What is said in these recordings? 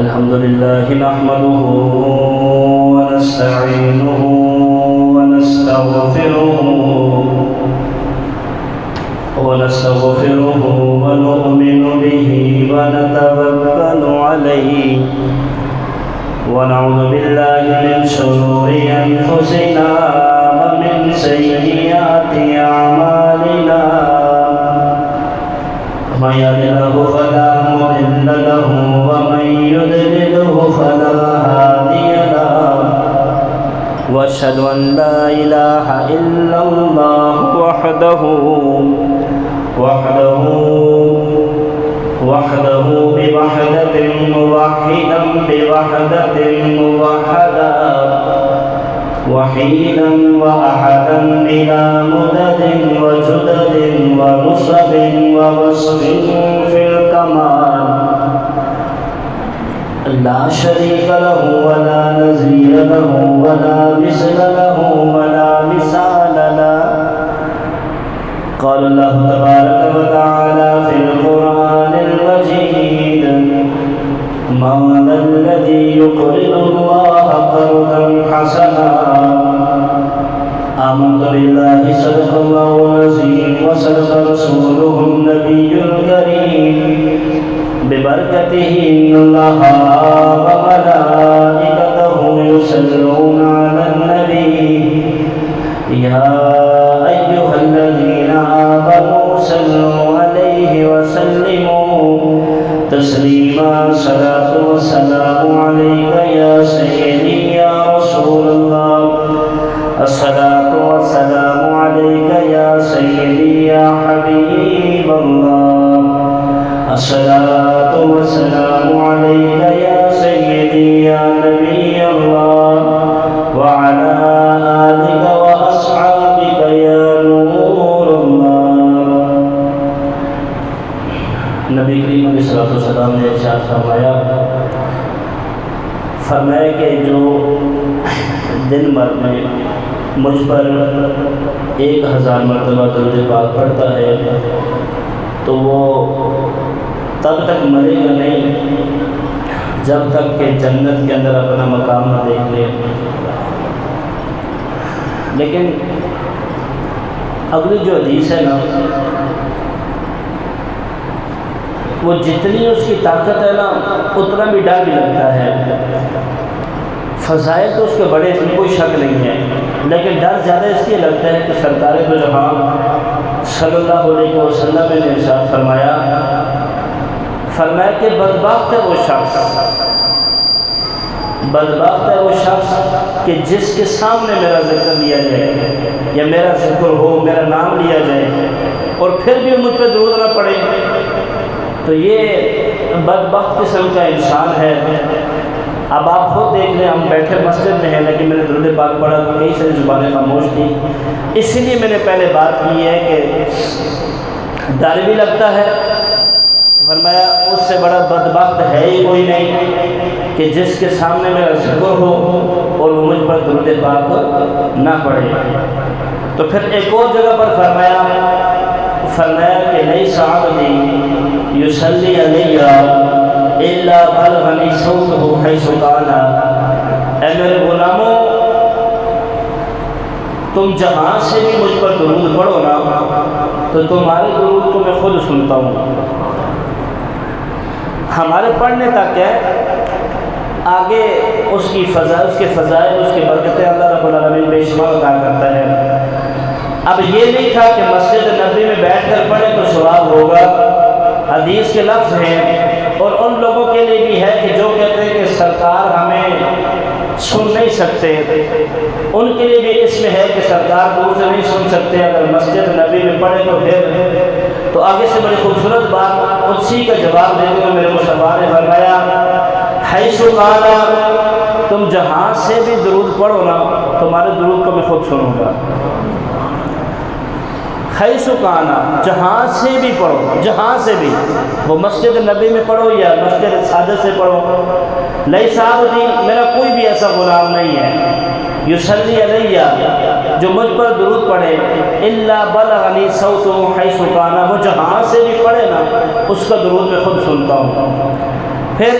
الحمد لله نحمده ونستعينه ونستغفره ونؤمن به ونتوكل عليه ونعوذ بالله من شرور أنفسنا ومن سيئات أعمالنا من يهده فلا مضل له ومن يضلله فلا هادي له واشهد ان لا اله الا الله وحده بوحدة موحدا بوحدة موحدا وحيدا وأحدا بلا مدد وجدد ونصب ووصف في الكمال لا شريك له ولا نظير له ولا مثل له ولا مثال له قال الله تبارك وتعالى في القرآن المجيد من ذا الذي يقرض الله قرضا حسنا آمنت بالله صدق الله العظيم وصدق رسوله النبي الكريم ببركته إن الله وملائكته يصلون على النبي يا أيها الذين آمنوا صلوا عليه وسلموا تسليما صلاة والسلام عليك يا سيدي يا رسول الله الصلاة والسلام عليك يا سيدي يا حبيب الله الصلاة والسلام عليك يا سيدي يا نبي الله وعلى آلك وأصحابك يا نور الله نبی کریم علیہ السلام نے ارشاد فرمایا کہ جو دن بھر میں مجھ پر 1000 مرتبہ درود پاک پڑھتا ہے تو وہ تب تک مرے گا نہیں جب تک کہ جنت کے اندر اپنا مقام نہ دیکھ لے۔ لیکن اگلی جو حدیث ہے نا، وہ جتنی اس کی طاقت ہے نا اتنا بھی ڈر بھی لگتا ہے۔ فضائل تو اس کے بڑے، اس میں کوئی شک نہیں ہے، لیکن ڈر زیادہ اس لیے لگتا ہے کہ سرکار دو جہاں صلی اللہ علیہ وسلم نے ارشاد فرمایا کہ بدبخت ہے وہ شخص کہ جس کے سامنے میرا ذکر لیا جائے یا میرا ذکر ہو، میرا نام لیا جائے اور پھر بھی مجھ پہ درود نہ پڑے، تو یہ بدبخت قسم کا انسان ہے۔ اب آپ خود دیکھ لیں، ہم بیٹھے مسجد میں ہیں لیکن میں نے درود پاک پڑھا تو کئی ساری زبانیں خاموش تھیں۔ اسی لیے میں نے پہلے بات کی ہے کہ ڈر بھی لگتا ہے۔ فرمایا اس سے بڑا بدبخت ہے ہی کوئی نہیں کہ جس کے سامنے میرا ذکر ہو اور وہ مجھ پر درود پاک نہ پڑھے۔ تو پھر ایک اور جگہ پر فرمایا کہ لیس عبدی یصلی علی الا بلغنی صوتہ حیث کان۔ اے میرے غلاموں، تم جہاں سے بھی مجھ پر درود پڑھو نا تو تمہارے درود کو میں خود سنتا ہوں۔ ہمارے پڑھنے تک ہے، آگے اس کے فضائل، اس کے برکتیں اللہ رب العالمین بے شمار عطا کرتا ہے۔ اب یہ نہیں تھا کہ مسجد نبوی میں بیٹھ کر پڑھے تو ثواب ہوگا، حدیث کے لفظ ہیں، اور ان لوگوں کے لیے بھی ہے کہ جو کہتے ہیں کہ سرکار ہمیں سن نہیں سکتے، ان کے لیے بھی اس میں ہے کہ سرکار دور سے نہیں سن سکتے، اگر مسجد نبی میں پڑھے تو پھر تو آگے سے بڑی خوبصورت بات اسی کا جواب دیتے ہوئے میرے مصطفیٰ نے فرمایا حیث کان، تم جہاں سے بھی درود پڑھو نا تمہارے درود کو میں خود سنوں گا۔ حیث کان، جہاں سے بھی پڑھو، جہاں سے بھی، وہ مسجد نبی میں پڑھو یا مسجد سادہ سے پڑھو۔ لیس عبدی، میرا کوئی بھی ایسا غلام نہیں ہے یصلی علیہ جو مجھ پر درود پڑھے الا بلغنی صوتہ حیث کان، وہ جہاں سے بھی پڑھے نا اس کا درود میں خود سنتا ہوں۔ پھر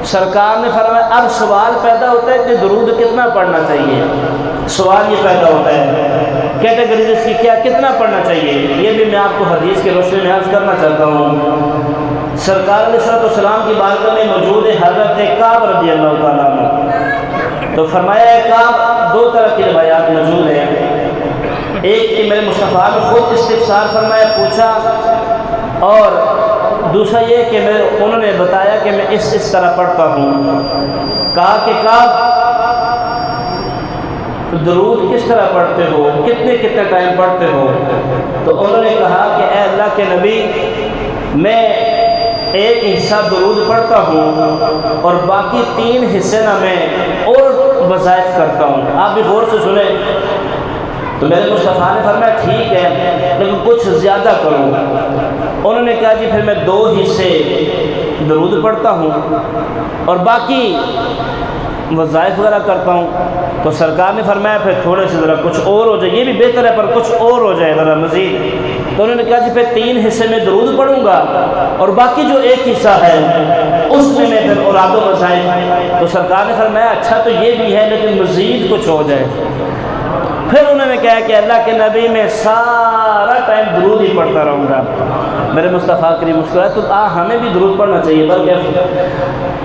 سرکار نے فرمایا اب سوال پیدا ہوتا ہے کہ درود کتنا پڑھنا چاہیے. سوال یہ پیدا ہوتا ہے کیٹیگریز اس کی کیا کتنا پڑھنا چاہیے. یہ بھی میں آپ کو حدیث کے روشنی میں عرض کرنا چاہتا ہوں. سرکار علیہ السلام کی بارگاہ میں موجود ہے حضرت کعب رضی اللہ تعالیٰ عنہ. تو فرمایا کعب دو طرح کی روایات موجود ہیں. ایک کہ میرے مصطفیٰ نے خود استفسار فرمایا پوچھا, اور دوسرا یہ کہ انہوں نے بتایا کہ میں اس طرح پڑھتا ہوں. کہا کہ کعب درود کس طرح پڑھتے ہو, کتنے ٹائم پڑھتے ہو. تو انہوں نے کہا کہ اے اللہ کے نبی میں ایک حصہ درود پڑھتا ہوں اور باقی 3 حصے نہ میں اور وظائف کرتا ہوں. آپ بھی غور سے سنیں. تو میرے مصطفیٰ نے فرمایا ٹھیک ہے لیکن کچھ زیادہ کروں. انہوں نے کہا جی پھر میں 2 حصے درود پڑھتا ہوں اور باقی وظائف وغیرہ کرتا ہوں. تو سرکار نے فرمایا پھر تھوڑے سے ذرا کچھ اور ہو جائے, یہ بھی بہتر ہے پر کچھ اور ہو جائے ذرا مزید. تو انہوں نے کہا جی پھر 3 حصے میں درود پڑھوں گا اور باقی جو 1 حصہ ہے اس میں پھر اوراد و وظائف. تو سرکار نے فرمایا اچھا تو یہ بھی ہے لیکن مزید کچھ ہو جائے. پھر انہوں نے کہا کہ اللہ کے نبی میں سارا ٹائم درود ہی پڑھتا رہوں گا. میرے مصطفیٰ کریم مسکرائے. تو ہمیں بھی درود پڑھنا چاہیے بلکہ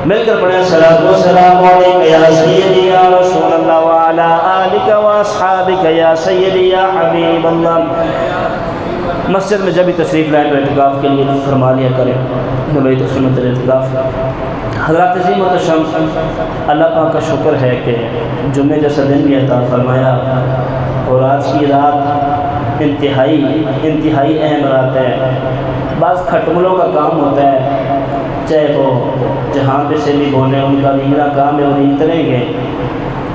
مل کر پڑھیں صلاۃ و سلام علیک یا سیدی یا رسول اللہ وعلی آلک و اصحابک یا سیدی یا حبیب اللہ. مسجد میں جب بھی تشریف لائیں تو اعتکاف کے لیے فرما لیا کریں. نبی تو سنت اعتکاف. حضرات عظیم و تشم, اللہ پاک کا شکر ہے کہ جمعے جیسا دن بھی عطا فرمایا اور آج کی رات انتہائی اہم رات ہے. بعض کھٹملوں کا کام ہوتا ہے چاہے وہ جہاں پہ سے بھی بولیں, ان کا دیگرا کام ہے اور اتریں گے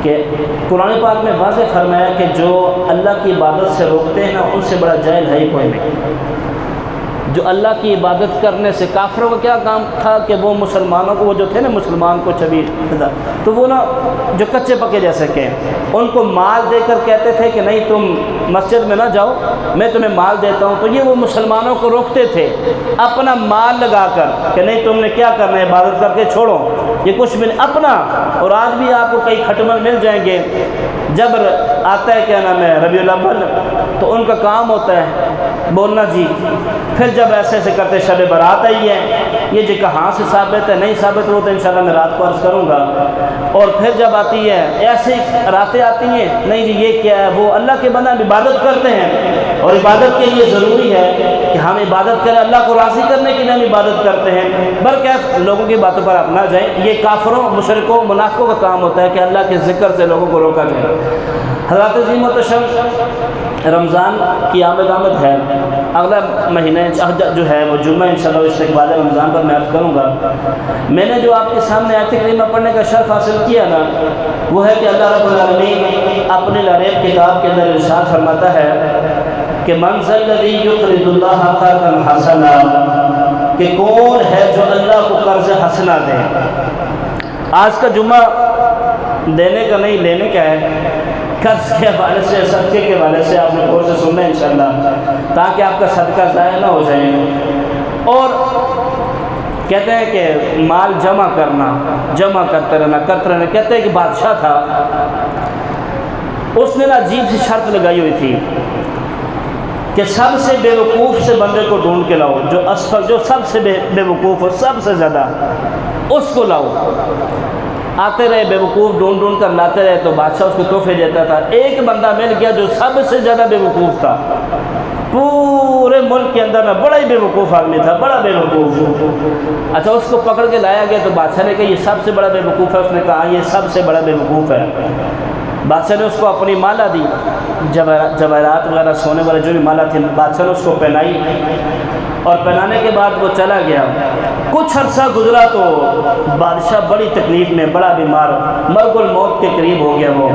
کہ قرآن پاک میں واضح فرمایا کہ جو اللہ کی عبادت سے روکتے ہیں نا ان سے بڑا جاہل ہے ہی کوئی نہیں. جو اللہ کی عبادت کرنے سے, کافروں کا کیا کام تھا کہ وہ مسلمانوں کو, وہ جو تھے نا مسلمان کو چھبی تو وہ نا جو کچے پکے جیسے کہ ان کو مال دے کر کہتے تھے کہ نہیں تم مسجد میں نہ جاؤ میں تمہیں مال دیتا ہوں. تو یہ وہ مسلمانوں کو روکتے تھے اپنا مال لگا کر کہ نہیں تم نے کیا کرنا ہے, عبادت کر کے چھوڑو, یہ کچھ بھی نہیں اپنا. اور آج بھی آپ کو کئی کھٹمل مل جائیں گے جب آتا ہے کیا نام ہے ربیع الاول تو ان کا کام ہوتا ہے بولنا جی. پھر جب ایسے کرتے شب برات آئی ہے, یہ جی کہاں سے ثابت ہے نہیں ثابت, وہ تو انشاءاللہ میں رات کو عرض کروں گا. اور پھر جب آتی ہے ایسی راتیں آتی ہیں نہیں جی یہ کیا ہے, وہ اللہ کے بندہ عبادت کرتے ہیں اور عبادت کے لیے ضروری ہے کہ ہم عبادت کریں, اللہ کو راضی کرنے کے لیے ہم عبادت کرتے ہیں. بلکہ لوگوں کی باتوں پر آپ نہ جائیں, یہ کافروں مشرکوں منافقوں کا کام ہوتا ہے کہ اللہ کے ذکر سے لوگوں کو روکا جائے. حضرات عظیم و تشم, رمضان کی آمد ہے. اگلا مہینہ جو ہے وہ جمعہ انشاءاللہ استقبال رمضان پر میں عرض کروں گا. میں نے جو آپ کے سامنے آیت کریمہ پڑھنے کا شرف حاصل کیا نا وہ ہے کہ اللہ رب العالمین اپنے لریب کتاب کے اندر ارشاد فرماتا ہے کہ من ذا الذی یقرض اللہ قرضا حسنا, کہ کون ہے جو اللہ کو قرض حسنا دے. آج کا جمعہ دینے کا نہیں لینے کا ہے, قرض کے حوالے سے صدقے کے حوالے سے آپ نے غور سے سننا ہے انشاءاللہ تاکہ آپ کا صدقہ ضائع نہ ہو جائے. اور کہتے ہیں کہ مال جمع کرتے رہنا. کہتے ہیں کہ بادشاہ تھا, اس نے نا عجیب سی شرط لگائی ہوئی تھی کہ سب سے بے وقوف سے بندے کو ڈھونڈ کے لاؤ, جو سب سے بے وقوف ہو, سب سے زیادہ اس کو لاؤ. آتے رہے بے وقوف ڈھونڈ کر لاتے رہے تو بادشاہ اس کو تحفے دیتا تھا. ایک بندہ مل گیا جو سب سے زیادہ بے وقوف تھا پورے ملک کے اندر میں, بڑا ہی بے وقوف آدمی تھا, بڑا بے وقوف. اچھا اس کو پکڑ کے لایا گیا تو بادشاہ نے کہا یہ سب سے بڑا بے وقوف ہے. اس نے کہا یہ سب سے بڑا بے وقوف ہے. بادشاہ نے اس کو اپنی مالا دی, جواہرات وغیرہ سونے والے جو بھی مالا تھی, بادشاہ نے اس کو پہنائی اور پہنانے کے بعد وہ چلا گیا. کچھ عرصہ گزرا تو بادشاہ بڑی تکلیف میں, بڑا بیمار, مرگ الموت کے قریب ہو گیا وہ.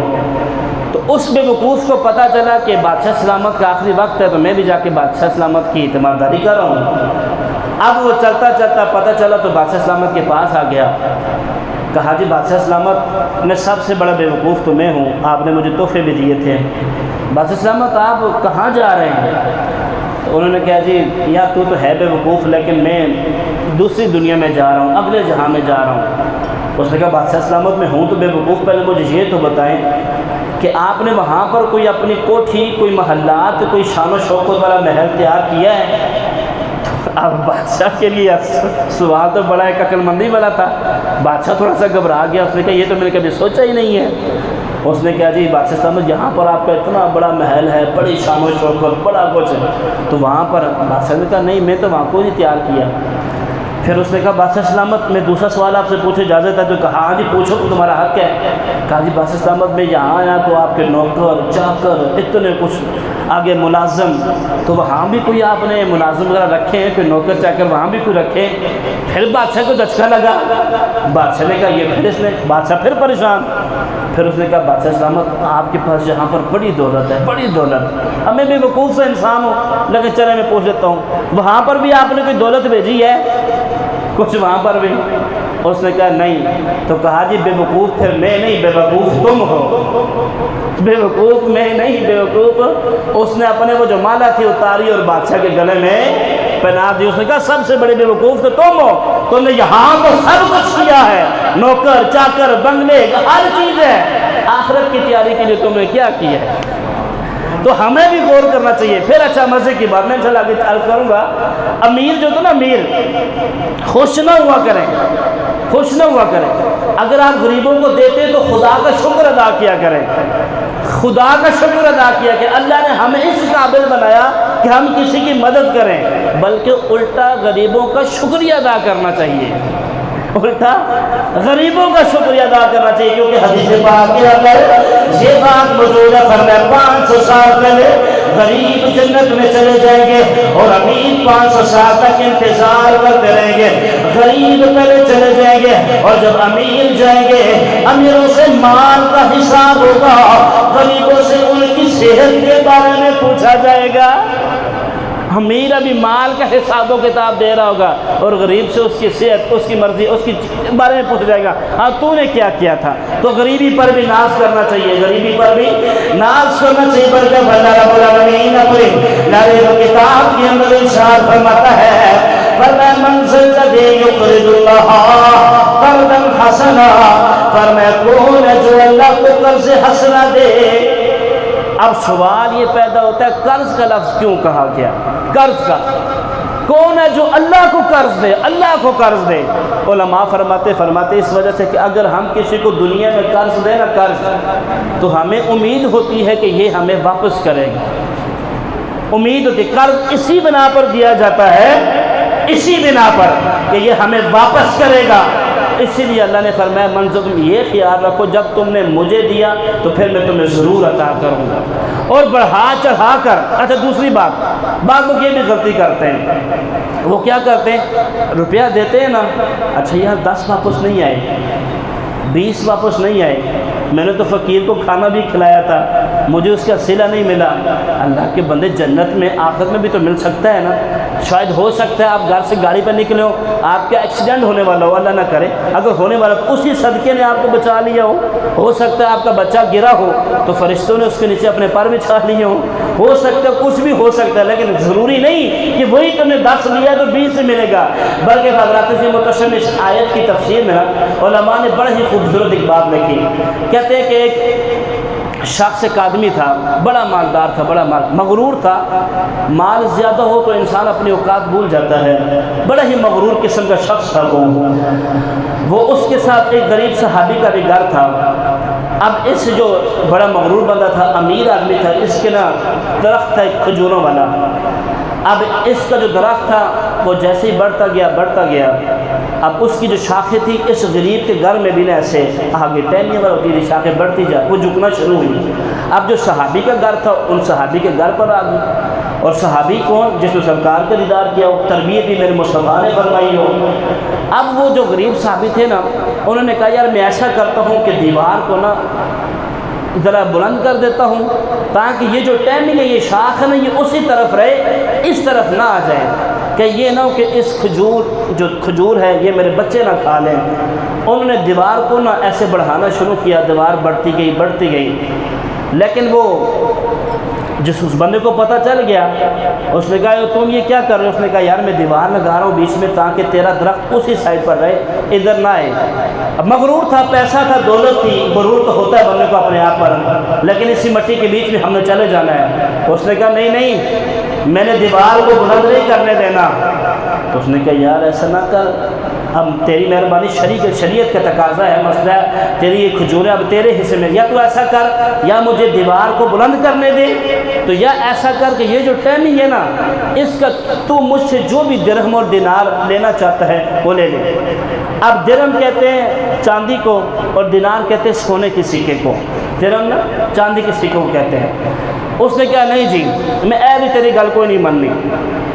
تو اس بے وقوف کو پتہ چلا کہ بادشاہ سلامت کا آخری وقت ہے تو میں بھی جا کے بادشاہ سلامت کی تیمارداری کر رہا ہوں. اب وہ چلتا پتہ چلا تو بادشاہ سلامت کے پاس آ گیا. کہا جی بادشاہ سلامت میں سب سے بڑا بے وقوف تو میں ہوں, آپ نے مجھے تحفے بھی دیے تھے. بادشاہ سلامت آپ کہاں جا رہے ہیں؟ تو انہوں نے کہا جی یار تو ہے بے وقوف، لیکن میں دوسری دنیا میں جا رہا ہوں، اگلے جہاں میں جا رہا ہوں۔ اس نے کہا بادشاہ سلامت میں ہوں تو بے وقوف، پہلے مجھے یہ تو بتائیں کہ آپ نے وہاں پر کوئی اپنی کوٹھی، کوئی محلات، کوئی شان و شوکت والا محل تیار کیا ہے؟ اب بادشاہ کے لیے سوال تو بڑا ایک عقل مندی والا تھا۔ بادشاہ تھوڑا سا گھبرا گیا، اس نے کہا یہ تو میں نے کبھی سوچا ہی نہیں ہے۔ اس نے کہا جی بادشاہ صاحب یہاں پر آپ کا اتنا بڑا محل ہے، بڑی شان و شوکت، بڑا کچھ ہے، تو وہاں پر بادشاہ نے کہا نہیں میں تو وہاں کو نہیں تیار کیا۔ پھر اس نے کہا بادشاہ سلامت میں دوسرا سوال آپ سے پوچھے اجازت ہے؟ تو کہا ہاں جی پوچھو، تمہارا حق ہے۔ کہا جی بادشاہ سلامت میں یہاں آیا تو آپ کے نوکر چاکر اتنے کچھ آگے ملازم، تو وہاں بھی کوئی آپ نے ملازم وغیرہ رکھے ہیں، کوئی نوکر چاکر وہاں بھی کوئی رکھے؟ پھر بادشاہ کو دھچکا لگا، بادشاہ نے کہا یہ پھر اس نے بادشاہ پھر پریشان۔ پھر اس نے کہا بادشاہ سلامت آپ کے پاس یہاں پر بڑی دولت ہے، بڑی دولت، اب میں بے وقوف سے انسان ہوں لیکن چلے میں پوچھ لیتا ہوں وہاں پر بھی آپ نے کوئی دولت بھیجی ہے کچھ وہاں پر بھی؟ اس نے کہا نہیں۔ تو کہا جی بے وقوف پھر میں نہیں، بے وقوف تم ہو، بے وقوف میں نہیں، بے وقوف۔ اس نے اپنے وہ جو مالا تھی اتاری اور بادشاہ کے گلے میں پہنا دی۔ اس نے کہا سب سے بڑے بے وقوف تو تم ہو، تم نے یہاں تو سب کچھ کیا ہے، نوکر چاکر بنگلے ہر چیز ہے، آخرت کی تیاری کے لیے تم نے کیا کیا ہے؟ تو ہمیں بھی غور کرنا چاہیے۔ پھر اچھا مزے کی بات میں انشاءاللہ آگے عرض کروں گا، امیر جو تو نا امیر خوش نہ ہوا کریں، خوش نہ ہوا کریں۔ اگر آپ غریبوں کو دیتے تو خدا کا شکر ادا کیا کریں، خدا کا شکر ادا کیا کہ اللہ نے ہمیں اس قابل بنایا کہ ہم کسی کی مدد کریں، بلکہ الٹا غریبوں کا شکریہ ادا کرنا چاہیے، الٹا غریبوں کا شکریہ ادا کرنا چاہیے، کیونکہ حدیث پاک کے اندر یہ بات موجود ہے، فرمایا 500 سال پہلے غریب جنت میں چلے جائیں گے اور امیر 500 سال تک انتظار کرتے رہیں گے۔ غریب پہلے چلے جائیں گے اور جب امیر جائیں گے امیروں سے مال کا حساب ہوگا، غریبوں سے ان کی صحت کے بارے میں پوچھا جائے گا۔ امیر ابھی مال کا حساب و کتاب دے رہا ہوگا اور غریب سے اس کی صحت، اس کی مرضی، اس کی بارے میں پوچھ جائے گا، ہاں تو نے کیا کیا تھا۔ تو غریبی پر بھی ناز کرنا چاہیے، غریبی پر بھی ناز کرنا چاہیے، بلکہ اللہ رب العالمین اپنے لارے کتاب کے اندر ارشاد فرماتا ہے، فرمایا منزل الذی یقرض اللہ قرضا حسنا، فرمایا کون ہے جو اللہ کو قرض حسنا دے۔ اب سوال یہ پیدا ہوتا ہے قرض کا لفظ کیوں کہا گیا؟ قرض کا کون ہے جو اللہ کو قرض دے، اللہ کو قرض دے؟ علماء فرماتے اس وجہ سے کہ اگر ہم کسی کو دنیا میں قرض دیں نا قرض، تو ہمیں امید ہوتی ہے کہ یہ ہمیں واپس کرے گا، امید ہوتی ہے۔ قرض اسی بنا پر دیا جاتا ہے، اسی بنا پر کہ یہ ہمیں واپس کرے گا۔ اسی لیے اللہ نے فرمایا منظور تم یہ خیال رکھو جب تم نے مجھے دیا تو پھر میں تمہیں ضرور عطا کروں گا، اور بڑھا چڑھا کر۔ اچھا دوسری بات، بعض لوگ یہ بھی غلطی کرتے ہیں، وہ کیا کرتے ہیں روپیہ دیتے ہیں نا، اچھا یار 10 واپس نہیں آئے، 20 واپس نہیں آئے، میں نے تو فقیر کو کھانا بھی کھلایا تھا، مجھے اس کا صلہ نہیں ملا۔ اللہ کے بندے جنت میں آخرت میں بھی تو مل سکتا ہے نا، شاید ہو سکتا ہے آپ گھر سے گاڑی پر نکلے ہو، آپ کا ایکسیڈنٹ ہونے والا ہو، اللہ نہ کرے، اگر ہونے والا تو اسی صدقے نے آپ کو بچا لیا ہو سکتا ہے آپ کا بچہ گرا ہو تو فرشتوں نے اس کے نیچے اپنے پر بچھا لیے ہو سکتا ہے کچھ بھی ہو سکتا ہے، لیکن ضروری نہیں کہ وہی تم نے 10 لیا تو 20 سے ملے گا۔ بلکہ حضرات سے متشم اس آیت کی تفسیر میں علماء نے بڑا ہی خوبصورت ایک بات لکھی، کہتے ہیں کہ ایک شخص ایک آدمی تھا، بڑا مالدار تھا، بڑا مغرور تھا، مال زیادہ ہو تو انسان اپنی اوقات بھول جاتا ہے، بڑا ہی مغرور قسم کا شخص تھا وہ اس کے ساتھ ایک غریب صحابی کا بھی گھر تھا۔ اب اس جو بڑا مغرور بندہ تھا، امیر آدمی تھا، اس کے نا درخت تھا ایک کھجوروں والا۔ اب اس کا جو درخت تھا وہ جیسے ہی بڑھتا گیا، اب اس کی جو شاخیں تھی اس غریب کے گھر میں بھی نا ایسے آگے ٹہنیاں پر ہوتی تھی، شاخیں بڑھتی جائے، وہ جھکنا شروع ہوئی۔ اب جو صحابی کا گھر تھا ان صحابی کے گھر پر آ گئی، اور صحابی کون؟ جس نے سرکار کا دیدار کیا ہو، تربیت بھی میرے مصطفیٰ نے فرمائی ہو۔ اب وہ جو غریب صحابی تھے نا، انہوں نے کہا یار میں ایسا کرتا ہوں کہ دیوار کو نا ذرا بلند کر دیتا ہوں تاکہ یہ جو ٹائمنگ ہے، یہ شاخ ہے نا، یہ اسی طرف رہے، اس طرف نہ آ جائے، کہ یہ نہ ہو کہ اس کھجور ہے یہ میرے بچے نہ کھا لیں۔ انہوں نے دیوار کو نا ایسے بڑھانا شروع کیا، دیوار بڑھتی گئی، لیکن وہ جس اس بندے کو پتہ چل گیا، اس نے کہا تم یہ کیا کر رہے ہو؟ اس نے کہا یار میں دیوار لگا رہا ہوں بیچ میں تاکہ تیرا درخت اسی سائڈ پر رہے، ادھر نہ آئے۔ اب مغرور تھا، پیسہ تھا، دولت تھی، غرور تو ہوتا ہے بندے کو اپنے آپ پر، لیکن اسی مٹی کے بیچ میں ہم نے چلے جانا ہے۔ اس نے کہا نہیں نہیں، میں نے دیوار کو بلند نہیں کرنے دینا۔ تو اس نے کہا یار ایسا نہ کر، اب تیری مہربانی، شریعت کا تقاضا ہے، مسئلہ ہے، تیری یہ کھجوریں اب تیرے حصے میں، یا تو ایسا کر یا مجھے دیوار کو بلند کرنے دے، تو یا ایسا کر کہ یہ جو ٹہنی ہے نا اس کا تو مجھ سے جو بھی درہم اور دینار لینا چاہتا ہے وہ لے لے۔ اب درہم کہتے ہیں چاندی کو اور دینار کہتے ہیں سونے کے سکے کو، درہم نا چاندی کے سکے کو کہتے ہیں۔ اس نے کہا نہیں جی میں بھی تیری گل کوئی نہیں ماننی۔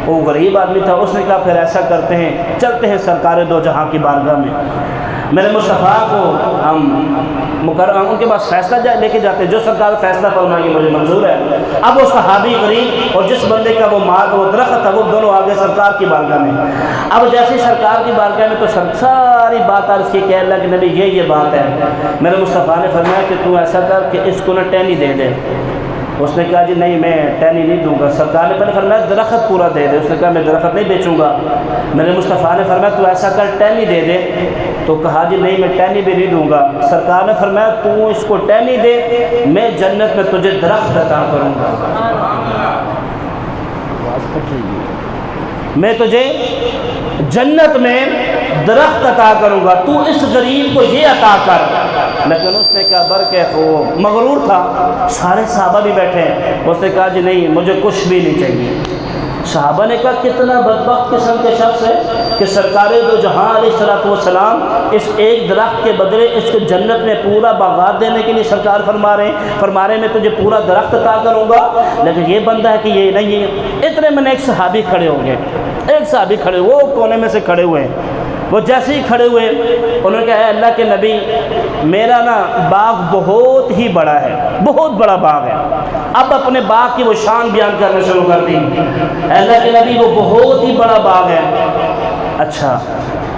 وہ غریب آدمی تھا، اس نے کہا پھر ایسا کرتے ہیں، چلتے ہیں سرکار دو جہاں کی بارگاہ میں، میرے مصطفیٰ کو ہم ان کے پاس فیصلہ لے کے جاتے ہیں، جو سرکار فیصلہ فرمائیں گے مجھے منظور ہے۔ اب وہ صحابی غریب اور جس بندے کا وہ درخت تھا وہ دونوں آگے سرکار کی بارگاہ میں۔ اب جیسے سرکار کی بارگاہ میں تو ساری بات عرض کی کہ اللہ کے نبی یہ بات ہے۔ میرے مصطفیٰ نے فرمایا کہ تو ایسا کر کہ اس کو نہ ٹہنی دے دے۔ اس نے کہا جی نہیں میں ٹہنی نہیں دوں گا۔ سرکار نے پہلے فرمایا درخت پورا دے دے، اس نے کہا میں درخت نہیں بیچوں گا۔ میرے مصطفیٰ نے فرمایا تو ایسا کر ٹہنی دے دے، تو کہا جی نہیں میں ٹہنی بھی نہیں دوں گا۔ سرکار نے فرمایا تو اس کو ٹہنی دے، میں جنت میں تجھے درخت عطا کروں گا، میں تجھے جنت میں درخت عطا کروں گا، تو اس غریب کو یہ عطا کر۔ لیکن اس نے کہا برکہ وہ مغرور تھا، سارے صحابہ بھی بیٹھے ہیں، اس نے کہا جی نہیں مجھے کچھ بھی نہیں چاہیے۔ صحابہ نے کہا کتنا بدبخت قسم کے شخص ہے کہ سرکار دو جہاں علیہ السلام اس ایک درخت کے بدلے اس کو جنت میں پورا باغات دینے کے لیے سرکار فرما رہے میں تجھے پورا درخت عطا کروں گا، لیکن یہ بندہ ہے کہ یہ نہیں ہے۔ اتنے میں نے ایک صحابی کھڑے ہو گئے، ایک صحابی کھڑے، وہ کونے میں سے کھڑے ہوئے ہیں۔ وہ جیسے ہی کھڑے ہوئے انہوں نے کہا اے اللہ کے نبی میرا نا باغ بہت ہی بڑا ہے، بہت بڑا باغ ہے۔ اب اپنے باغ کی وہ شان بیان کرنا شروع کر دی۔ اے اللہ کے نبی وہ بہت ہی بڑا باغ ہے۔ اچھا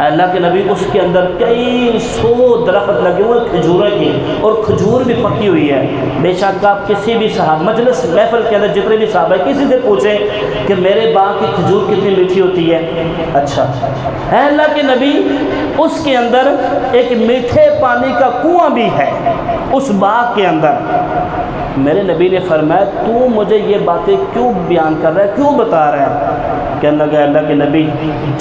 اے اللہ کے نبی اس کے اندر کئی 100 درخت لگے ہوئے کھجوریں کی، اور کھجور بھی پکی ہوئی ہے۔ بے شک آپ کسی بھی صاحب مجلس محفل کے اندر جتنے بھی صاحب ہیں کسی سے پوچھیں کہ میرے باغ کی کھجور کتنی میٹھی ہوتی ہے۔ اچھا اے اللہ کے نبی اس کے اندر ایک میٹھے پانی کا کنواں بھی ہے اس باغ کے اندر۔ میرے نبی نے فرمایا تو مجھے یہ باتیں کیوں بیان کر رہا ہے، کیوں بتا رہا ہے؟ کہنے لگا اللہ کے نبی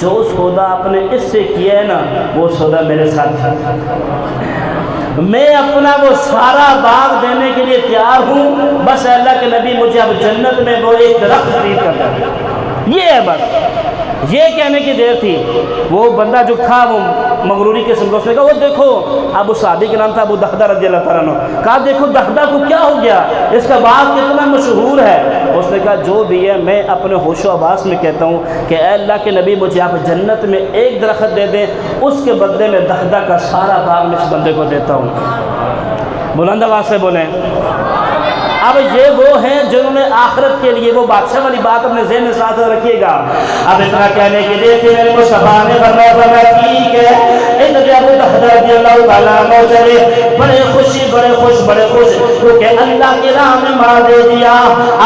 جو سودا آپ نے اس سے کیا ہے نا وہ سودا میرے ساتھ ہے، میں اپنا وہ سارا باغ دینے کے لیے تیار ہوں، بس اللہ کے نبی مجھے اب جنت میں وہ ایک درخت خرید کر دے، یہ ہے بس۔ یہ کہنے کی دیر تھی۔ وہ بندہ جو تھا وہ مغروری قسم کا، اس نے کہا وہ دیکھو، ابو صحابی کے نام تھا ابو دحدہ رضی اللہ تعالیٰ عنہ، کہا دیکھو دحدہ کو کیا ہو گیا، اس کا باغ کتنا مشہور ہے۔ اس نے کہا جو بھی ہے میں اپنے ہوش و حواس میں کہتا ہوں کہ اے اللہ کے نبی مجھے آپ جنت میں ایک درخت دے دیں، اس کے بدلے میں دحدہ کا سارا باغ میں اس بندے کو دیتا ہوں۔ بلند آواز سے بولیں۔ اب یہ وہ ہیں جنہوں نے آخرت کے لیے وہ بادشاہ والی بات اپنے ذہن میں ساتھ رکھیے گا۔ اب اتنا کہنے کے لیے کہ میرے مصطفیٰ نے فرمایا ٹھیک ہے، ان ابو دحدہ رضی اللہ تعالیٰ عنہ چلے، بڑے خوش کیونکہ اللہ کی راہ میں مار دے دیا۔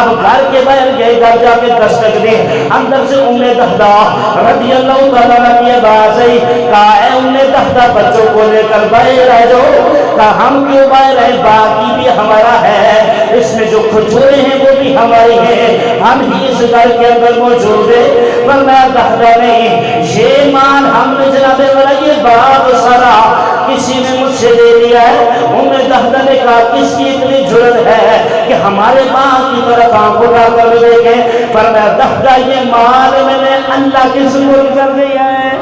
اب گھر کے باہر گئے، گھر جا کے دستک دی، اندر سے ام دحدہ رضی اللہ تعالیٰ عنہ کی آواز آئی، کہا اے ام دحدہ بچوں کو لے کر باہر رہ جاؤ۔ کہا ہم کیوں باہر رہے، باقی بھی ہمارا ہے، اس میں جو کھجوریں ہیں وہ بھی ہماری ہیں، ہم ہی اس گھر کے اندر موجود ہیں۔ فرمایا دحدہ نہیں، یہ مال ہم نے جناب والا یہ باغ سارا کسی نے مجھ سے لے لیا ہے۔ ام دحدہ نے کہا کس کی اتنی جرت ہے کہ ہمارے باغ کی طرف آنکھ اٹھا کر دیکھے؟ فرمایا دحدہ یہ مال میں نے اللہ کے سپرد کر دیا ہے،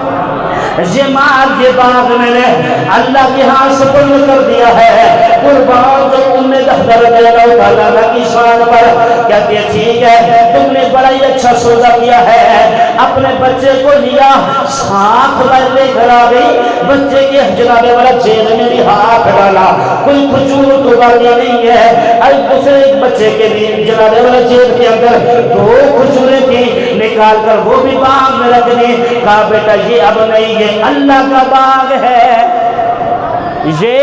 یہ مال یہ باغ میں نے اللہ کے ہاں سپرد کر دیا ہے۔ قربان جو ام دحدہ رضی اللہ تعالیٰ عنہ کی شان پر کہتی ہے ٹھیک ہے تم نے بڑا ہی اچھا سودا کیا ہے، اپنے بچے کو لیا، ساتھ لے کر آ گئی، بچے کے جناب والا جیل میں بھی ہاتھ ڈالا، کوئی کھجور تو باقی نہیں ہے۔ دوسرے ایک بچے کے لیے جناب والا جیل کے اندر 2 کھجوریں تھی، نکال کر وہ بھی باغ میں رکھ دی۔ کہا بیٹا یہ اب نہیں، یہ اللہ کا باغ ہے، یہ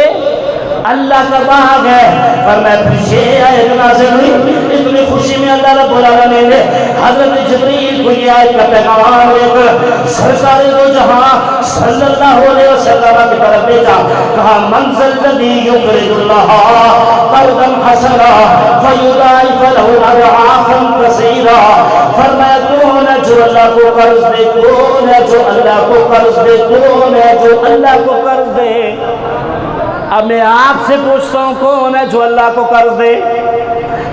اللہ کا باغ ہے۔ فرمایا پھر یہ آیت نازل ہوئی، اتنی خوشی میں اللہ رب العالمین نے حضرت جبریل کو یہ آیت کا پیغام لے کر سرکار دو جہاں صلی اللہ علیہ وسلم کی طرف بھیجا، کہا منزل الذی یقرض اللہ قرضا حسنا فیضاعف له اضعافا کثیرا۔ فرمایا کون ہے جو اللہ کو قرض دے، کون ہے جو اللہ کو قرض دے، کون ہے جو اللہ کو قرض دے۔ اب میں آپ سے پوچھتا ہوں کون ہے جو اللہ کو قرض دے؟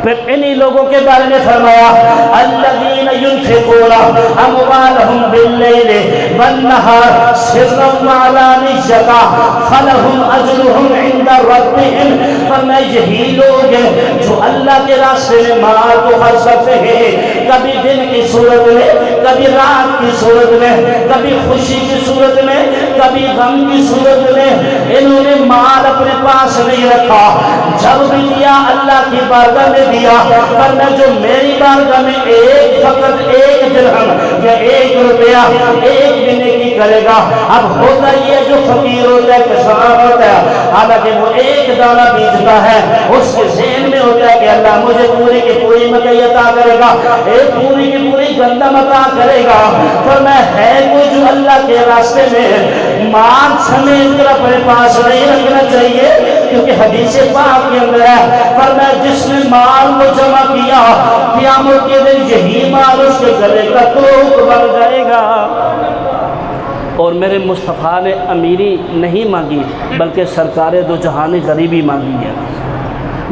پھر انہی لوگوں کے بارے میں فرمایا الذین ينفقون اموالهم باللیل والنہار سرا وعلانیۃ فلہم اجرهم عند ربهم۔ فرمایا یہی لوگ ہیں جو اللہ کے راستے میں مال کو خرچ کرتے ہیں، کبھی دن کی صورت میں، کبھی رات کی صورت میں، کبھی خوشی کی صورت میں، کبھی غم کی صورت میں۔ انہوں نے مال اپنے پاس نہیں رکھا، جب بھی دیا اللہ کی بارگاہ میں دیا، ورنہ جو میری بارگاہ میں فقط ایک درہم یا ایک روپیہ ایک بھی نیکی کرے گا۔ اب ہوتا یہ جو فقیر ہوتا ہے، کسان ہوتا ہے، حالانکہ وہ ایک دانہ بیچتا ہے، اس کے ذہن میں ہوتا ہے کہ اللہ مجھے پوری کی پوری مکئی عطا کرے گا، ایک پوری کی پوری گندم عطا کرے گا۔ فرمایا ہے کوئی جو اللہ کے راستے میں مال سمیت کر اپنے پاس نہیں رکھنا چاہیے، کیونکہ حدیث پاک کے اندر ہے، فرمایا جس نے مال کو جمع کیا قیامت کے دن یہی مال اس کے گلے کا توق بن جائے گا۔ اور میرے مصطفیٰ نے امیری نہیں مانگی بلکہ سرکار دو جہان غریبی مانگی ہے۔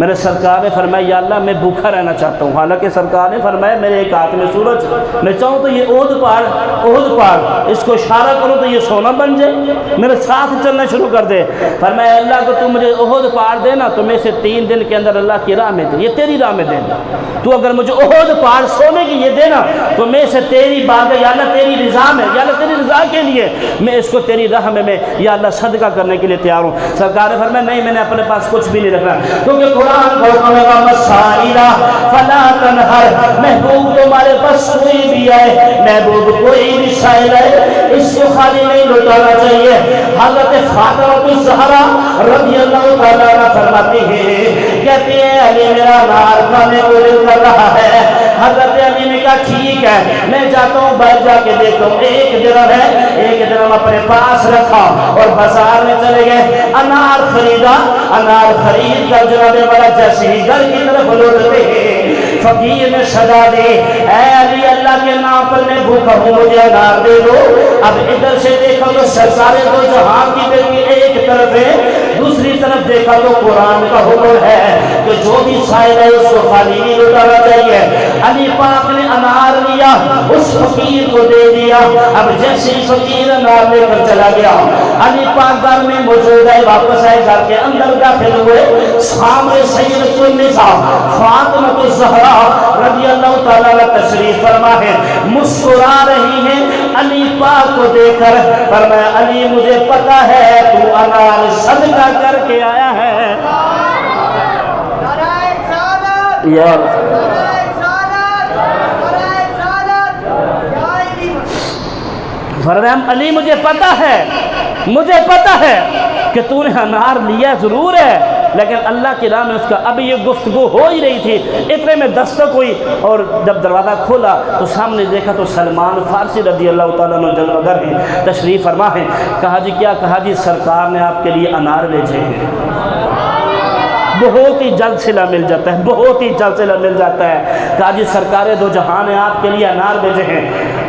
میرے سرکار نے فرمایا یا اللہ میں بھوکا رہنا چاہتا ہوں، حالانکہ سرکار نے فرمایا میرے ایک ہاتھ میں سورج، میں چاہوں تو یہ احد پہاڑ اس کو اشارہ کروں تو یہ سونا بن جائے، میرے ساتھ چلنا شروع کر دے۔ فرمایا اللہ کو تو مجھے احد پہاڑ دینا تو میں اسے 3 دن کے اندر اللہ کی راہ میں دے، یہ تیری راہ میں دینا۔ تو اگر مجھے احد پہاڑ سونے کی یہ دینا تو میں اسے تیری بارگاہ یا اللہ تیری رضا میں، یا اللہ تیری رضا کے لیے میں اس کو تیری راہ میں یا اللہ صدقہ کرنے کے لیے تیار ہوں۔ سرکار نے فرمایا نہیں، میں نے اپنے پاس کچھ بھی نہیں رکھنا، کیونکہ قرآن فلا تنہر، محبوب تمہارے پاس کوئی بھی آئے، محبوب کوئی بھی سائل ہے، اس کو خالی نہیں لٹانا چاہیے۔ حضرت فاطمہ الزہرا رضی اللہ تعالیٰ عنہ فرماتی ہے، کہتی ہے علی میرا نار کھانے کو دل کر رہا ہے۔ حضرت علی نے کہا ٹھیک ہے، میں جاتا ہوں باہر جا کے دیکھتا ہوں، ایک درہم ہے، ایک درہم اپنے پاس رکھا اور بازار میں چلے گئے، انار خریدا، انار خرید کر جناب والا جیسے ہی گھر کی طرف لوٹتے ہیں، فقیر نے صدا دی اے علی اللہ کے نام پر میں بھوکا ہوں، مجھے انار دے دو۔ اب ادھر سے دیکھا تو سرکار دو جہان کی بیٹی ایک طرف ہے، دوسری طرف دیکھا تو قرآن کا حکم ہے کہ جو بھی سائل ہے اس کو خالی نہیں لٹانا چاہیے۔ علی پاک نے انار لیا، اس فقیر کو دے دیا۔ اب جیسے ہی فقیر انار لے کر چلا گیا، علی پاک گھر میں موجود ہے، واپس آئے گھر کے اندر داخل ہوئے، سامنے سیدۃ النساء فاطمہ الزہرا رضی اللہ تعالیٰ عنہ تشریف فرما ہے، مسکرا رہی ہیں علی پاک کو دیکھ کر۔ فرمایا علی مجھے پتا ہے تو انار صدقہ کر کے آیا ہے۔ فرمایا علی مجھے پتا ہے کہ تو نے انار لیا ضرور ہے، لیکن اللہ کی راہ میں اس کا اب یہ گفتگو ہو ہی رہی تھی، اتنے میں دستک ہوئی اور جب دروازہ کھولا تو سامنے دیکھا تو سلمان فارسی رضی اللہ تعالیٰ عنہ جلوہ گر ہیں، تشریف فرما ہے۔ کہا جی کیا؟ کہا جی سرکار نے آپ کے لیے انار بھیجے ہیں، بہت ہی جلد صلہ مل جاتا ہے، بہت ہی جلد صلہ مل جاتا ہے۔ کہا جی سرکار دو جہاں نے آپ کے لیے انار بھیجے ہیں۔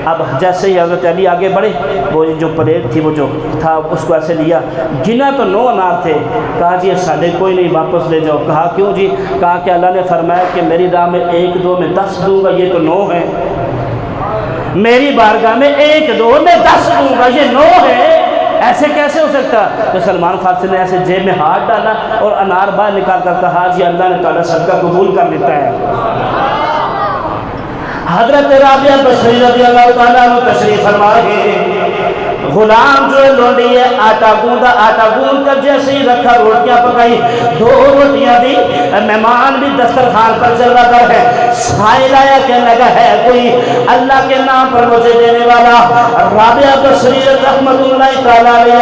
اب جیسے ہی حضرت علی آگے بڑھے، وہ جو پلیٹ تھی وہ جو تھا اس کو ایسے لیا، گنا تو 9 انار تھے۔ کہا جی ساڑھے کوئی نہیں، واپس لے جاؤ۔ کہا کیوں جی؟ کہا کہ اللہ نے فرمایا کہ میری راہ میں 1 2 میں 10 دوں گا، یہ تو 9 ہے، میری بارگاہ میں 1 2 میں 10 دوں گا، یہ 9 ہے، ایسے کیسے ہو سکتا؟ تو سلمان فارسی نے ایسے جیب میں ہاتھ ڈالا اور انار باہر نکال کر کہا جی اللہ نے تعالیٰ صدقہ قبول کر لیتا ہے۔ حضرت رابعہ بصری رضی اللہ تعالیٰ عنہ تشریف فرما گئے، غلام جو ہے لونڈی ہے، آٹا گوندا، آٹا گوند کر جیسے ہی رکھا، روٹیاں پکائی، 2 روٹیاں دی، مہمان بھی دسترخوان پر چل رہا ہے، سائل آیا کہنے لگا ہے کوئی اللہ کے نام پر مجھے دینے والا؟ رابعہ بصری رحمت اللہ تعالیٰ علیہ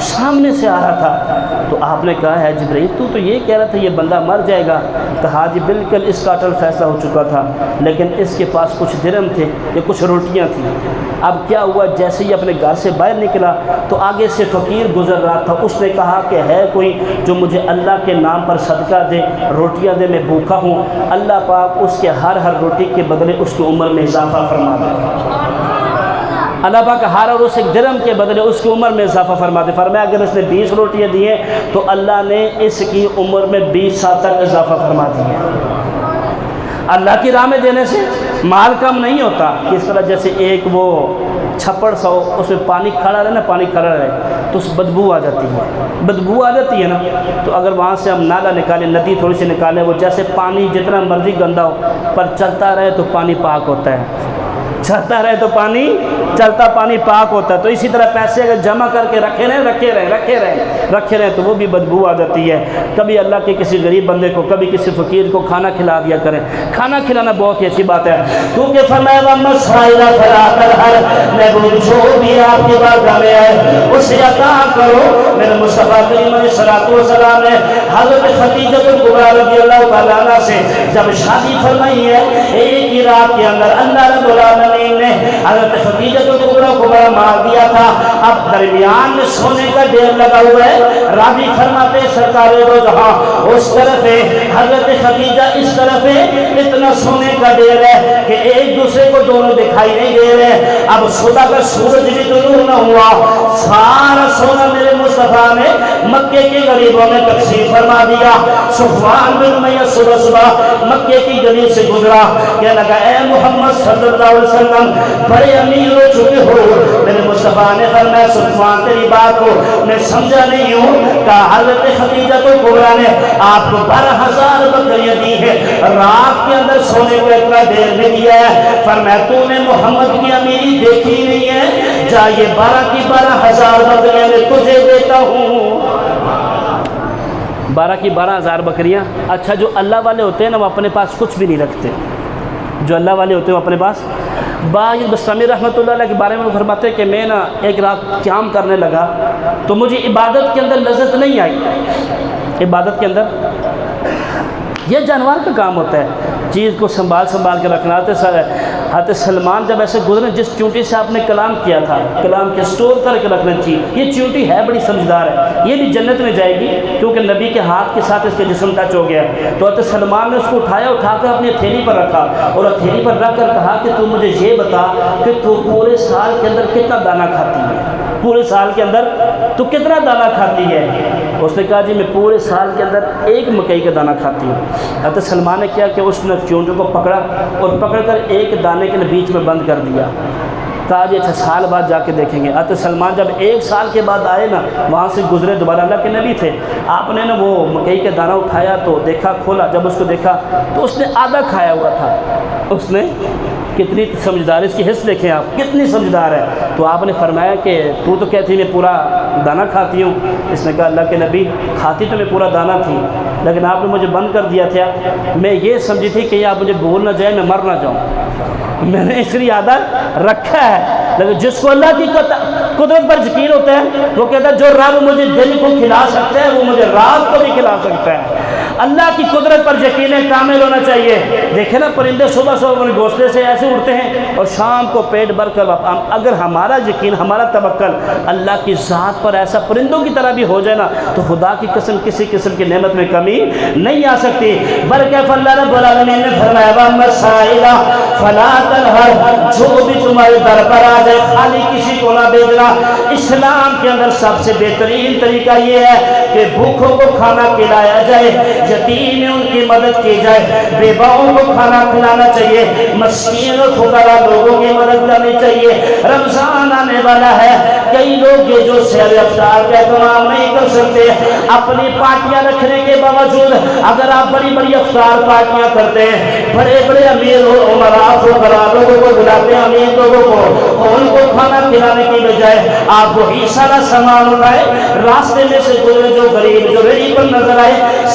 سامنے سے آ رہا تھا۔ تو آپ نے کہا ہے جبرائیل تو یہ کہہ رہا تھا یہ بندہ مر جائے گا؟ کہا جی بالکل اس کا اٹل فیصلہ ہو چکا تھا، لیکن اس کے پاس کچھ درہم تھے یا کچھ روٹیاں تھیں۔ اب کیا ہوا، جیسے ہی اپنے گھر سے باہر نکلا تو آگے سے فقیر گزر رہا تھا، اس نے کہا کہ ہے کوئی جو مجھے اللہ کے نام پر صدقہ دے، روٹیاں دے، میں بھوکا ہوں۔ اللہ پاک اس کے ہر روٹی کے بدلے اس کی عمر میں اضافہ فرما دے۔ اللہ پاک ہر اور اس ایک درہم کے بدلے اس کی عمر میں اضافہ فرما دے۔ فرمایا اگر اس نے 20 روٹیاں دی ہیں تو اللہ نے اس کی عمر میں 20 سال تک اضافہ فرما دی ہے۔ اللہ کی راہ میں دینے سے مال کم نہیں ہوتا۔ اس طرح جیسے ایک وہ چھپڑ سا ہو، اس میں پانی کھڑا رہے نا، پانی کھڑا رہے تو اس بدبو آ جاتی ہے، بدبو آ جاتی ہے نا۔ تو اگر وہاں سے ہم نالا نکالیں، ندی تھوڑی سی نکالیں، وہ جیسے پانی جتنا مرضی گندا ہو پر چلتا رہے تو پانی پاک ہوتا ہے، چلتا رہے تو پانی پاک ہوتا ہے۔ تو اسی طرح پیسے اگر جمع کر کے رکھے رہیں تو وہ بھی بدبو آ جاتی ہے۔ کبھی اللہ کے کسی غریب بندے کو، کبھی کسی فقیر کو کھانا کھلا دیا کریں۔ کھانا کھلانا بہت ہی اچھی بات ہے، کیونکہ فرمایا مسائل فلا تنہر، محبوب جو بھی آپ کی بارگاہ میں آئے اسے عطا کرو۔ میرے مصطفیٰ کریم علیہ الصلوۃ والسلام نے حضرت خدیجہ کبریٰ رضی اللہ تعالیٰ عنہ سے جب شادی فرمائی ہے، ایک ہی رات کے اندر اللہ رب العالمین نے حضرت خدیجہ کبریٰ کو بڑا مار دیا تھا۔ اب درمیان میں سونے کا ڈھیر لگا ہوا ہے، راوی فرماتے سرکار دو جہاں اس طرف ہے، حضرت خدیجہ اس طرف ہے، اتنا سونے کا ڈھیر ہے کہ ایک دوسرے کو دونوں دکھائی نہیں دے رہے۔ اب صبح کا سورج بھی طلوع نہ ہوا، سارا سونا میرے مصطفیٰ نے مکے کے غریبوں میں تقسیم فرما دیا۔ صفوان بن امیہ صبح مکے کی گلی سے گزرا، کہنے لگا اے محمد صلی اللہ علیہ وسلم بڑے امیر ہو چکے ہو۔ میرے مصطفیٰ نے فرمایا صفوان تیری بات کو میں سمجھا نہیں ہوں۔ کہا حضرت خدیجہ کبریٰ نے آپ کو 12,000 بکریاں دی ہے، رات کے اندر سونے کو اتنا ڈھیر بھی دیا ہے۔ فرمایا تو نے محمد کی امیری دیکھی نہیں ہے، جا یہ 12 کی 12,000 بکریاں میں تجھے دیتا ہوں۔ 12 کی 12,000 بکریاں۔ اچھا جو اللہ والے ہوتے ہیں نا وہ اپنے پاس کچھ بھی نہیں رکھتے، جو اللہ والے ہوتے ہیں وہ اپنے پاس باقی بستمی رحمۃ اللہ علیہ کے بارے میں فرماتے ہیں کہ میں نا ایک رات قیام کرنے لگا تو مجھے عبادت کے اندر لذت نہیں آئی۔ عبادت کے اندر یہ جانور کا کام ہوتا ہے، چیز کو سنبھال کے رکھنا۔ حضرت سلمان جب ایسے گزرے، جس چونٹی سے آپ نے کلام کیا تھا، کلام کے سٹور کر کے رکھنا چاہیے، یہ چونٹی ہے بڑی سمجھدار ہے، یہ بھی جنت میں جائے گی کیونکہ نبی کے ہاتھ کے ساتھ اس کے جسم ٹچ ہو گیا۔ تو حضرت سلمان نے اس کو اٹھا کر اپنی ہتھیلی پر رکھا اور ہتھیلی پر رکھ کر کہا کہ تو مجھے یہ بتا کہ تو پورے سال کے اندر کتنا دانہ کھاتی ہے، پورے سال کے اندر تو کتنا دانہ کھاتی ہے؟ اس نے کہا جی میں پورے سال کے اندر 1 مکئی کا دانہ کھاتی ہوں۔ حضرت سلمان نے کیا کہ اس نے چونٹی کو پکڑا اور پکڑ کر ایک دانے کے بیچ میں بند کر دیا۔ کہا جی اچھا سال بعد جا کے دیکھیں گے۔ حضرت سلمان جب 1 سال کے بعد آئے نا، وہاں سے گزرے، دوبارہ اللہ کے نبی تھے، آپ نے نا وہ مکئی کا دانہ اٹھایا تو دیکھا، کھولا، جب اس کو دیکھا تو اس نے آدھا کھایا ہوا تھا۔ اس نے کتنی سمجھدار، اس کی حص دیکھیں آپ کتنی سمجھدار ہے۔ تو آپ نے فرمایا کہ تو کہتی میں پورا دانہ کھاتی ہوں۔ اس نے کہا اللہ کے نبی کھاتی تو میں پورا دانہ تھی، لیکن آپ نے مجھے بند کر دیا تھا، میں یہ سمجھی تھی کہ آپ مجھے بھول نہ جائے، میں مر نہ جاؤں، میں نے اس لیے آدھا رکھا ہے۔ لیکن جس کو اللہ کی قدرت پر یقین ہوتا ہے وہ کہتا ہے جو رب مجھے دل کو کھلا سکتا ہے وہ مجھے رات کو بھی کھلا سکتا ہے۔ اللہ کی قدرت پر یقین کامل ہونا چاہیے۔ دیکھیں نا پرندے صبح اپنے گھونسلے سے ایسے اڑتے ہیں اور شام کو پیٹ بھر کر اگر ہمارا یقین، ہمارا توکل اللہ کی ذات پر ایسا پرندوں کی طرح بھی ہو جائے نا تو خدا کی قسم کسی قسم کی نعمت میں کمی نہیں آ سکتی۔ بلکہ اللہ رب العالمین نے فرمایا وَأَمَّا السَّائِلَ فَلَا تَنْهَرْ، جو بھی تمہارے در پر آ جائے خالی کسی کو نہ بھیجنا۔ اسلام کے اندر سب سے بہترین طریقہ یہ ہے کہ بھوکھوں کو کھانا کھلایا جائے، یتیم ان کی مدد کی جائے، بیواؤں کو کھانا کھلانا چاہیے، مسکین اور فقراء لوگوں کی مدد کرنی چاہیے۔ رمضان آنے والا ہے، کئی لوگ یہ جو سحر افطار کا اہتمام نہیں کر سکتے، اپنی پارٹیاں رکھنے کے باوجود اگر آپ بڑی بڑی افطار پارٹیاں کرتے ہیں، بڑے بڑے امیر اور عمراء فقراء لوگوں کو بلاتے ہیں، امیر لوگوں کو، ان کو کھانا کھلانے کی بجائے آپ وہی سارا سامان اٹھائے، راستے میں سے جو غریب جو ریڑھی پر نظر آئے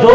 2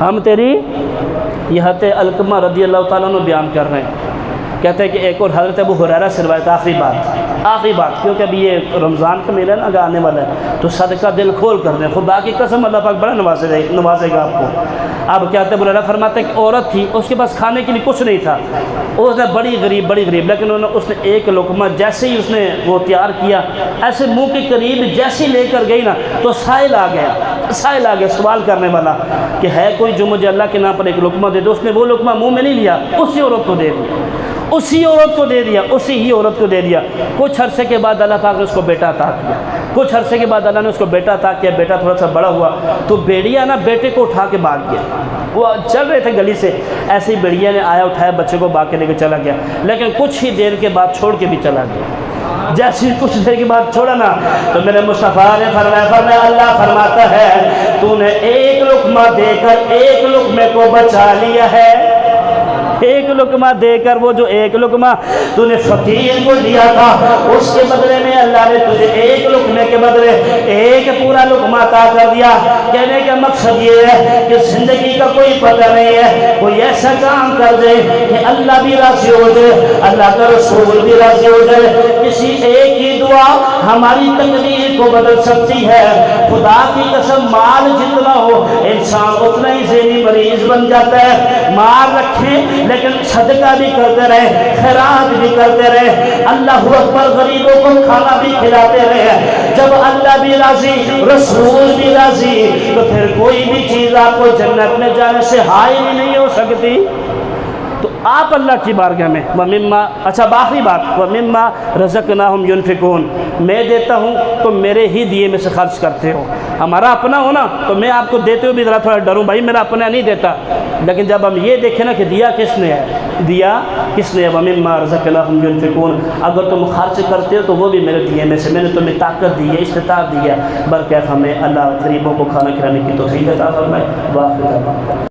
ہم تیری، یہ حضرت علقمہ رضی اللہ تعالیٰ عنہ بیان کر رہے ہیں، کہتے ہیں کہ ایک اور حضرت ابو ہریرہ سے روایت، آخری بات کیونکہ ابھی یہ رمضان کا مہینہ نا آنے والا ہے، تو صدقہ دل کھول کر دیں، خدا کی قسم اللہ پاک بڑا نوازے گا آپ کو۔ اب کیا ابو ہریرہ فرماتے ہیں کہ عورت تھی، اس کے پاس کھانے کے لیے کچھ نہیں تھا، اس نے بڑی غریب لیکن اس نے ایک لقمہ جیسے ہی اس نے وہ تیار کیا، ایسے منہ کے قریب جیسے ہی لے کر گئی نا، تو سائل آ گیا سوال کرنے والا کہ ہے کوئی جو مجھے اللہ کے نام پر ایک لقمہ دے دو۔ اس نے وہ لقمہ منہ میں نہیں لیا، اسی عورت کو دے دیا، اسی عورت کو دے دیا۔ کچھ عرصے کے بعد اللہ پاک نے اس کو بیٹا عطا کیا، بیٹا تھوڑا سا بڑا ہوا تو بیڑیا نا بیٹے کو اٹھا کے بھاگ گیا، وہ چل رہے تھے گلی سے، ایسے ہی بیڑیا نے آیا اٹھایا بچے کو بھاگ کے لے کے چلا گیا، لیکن کچھ ہی دیر کے بعد چھوڑ کے بھی چلا گیا۔ جیسے ہی کچھ دیر کے بعد چھوڑا نا تو میرے مصطفیٰ نے فرمایا اللہ فرماتا ہے تو نے ایک لقمہ دے کر ایک لقمے کو بچا لیا ہے، ایک لقمہ دے کر وہ جو ایک لقمہ تو نے فقیر کو دیا تھا اس کے بدلے میں اللہ نے تجھے ایک لقمے کے بدلے ایک پورا لقمہ عطا کر دیا۔ کہنے کا مقصد یہ ہے کہ زندگی کا کوئی پتہ نہیں ہے، کوئی ایسا کام کر دے کہ اللہ بھی راضی ہو جائے، اللہ کا رسول بھی راضی ہو جائے۔ کسی ایک ہی دعا ہماری تقدیر کو بدل سکتی ہے۔ خدا کی قسم مال جتنا ہو انسان اتنا ہی ذہنی مریض بن جاتا ہے۔ مال رکھیں لیکن صدقہ بھی کرتے رہے، خیرات بھی کرتے رہے، اللہ اکبر، غریبوں کو کھانا بھی کھلاتے رہے۔ جب اللہ بھی راضی رسول بھی راضی تو پھر کوئی بھی چیز آپ کو جنت میں جانے سے حائل ہی نہیں ہو سکتی۔ تو آپ اللہ کی بارگاہ میں اچھا آخری بات وَمِمَّا رَزَقْنَاهُمْ يُنْفِقُونَ، میں دیتا ہوں تو میرے ہی دیے میں سے خرچ کرتے ہو۔ ہمارا اپنا ہونا تو میں آپ کو دیتے ہوئے بھی ذرا تھوڑا ڈروں، بھائی میرا اپنا نہیں دیتا، لیکن جب ہم یہ دیکھیں نا کہ دیا کس نے ہے، وَمِمَّا رَزَقْنَاهُمْ يُنْفِقُونَ، اگر تم خرچ کرتے ہو تو وہ بھی میرے دیے میں سے، میں نے تمہیں طاقت دی ہے، استطاعت دی ہے، بلکہ ہمیں اللہ غریبوں کو کھانا کھلانے کی توفیق عطا فرمائے۔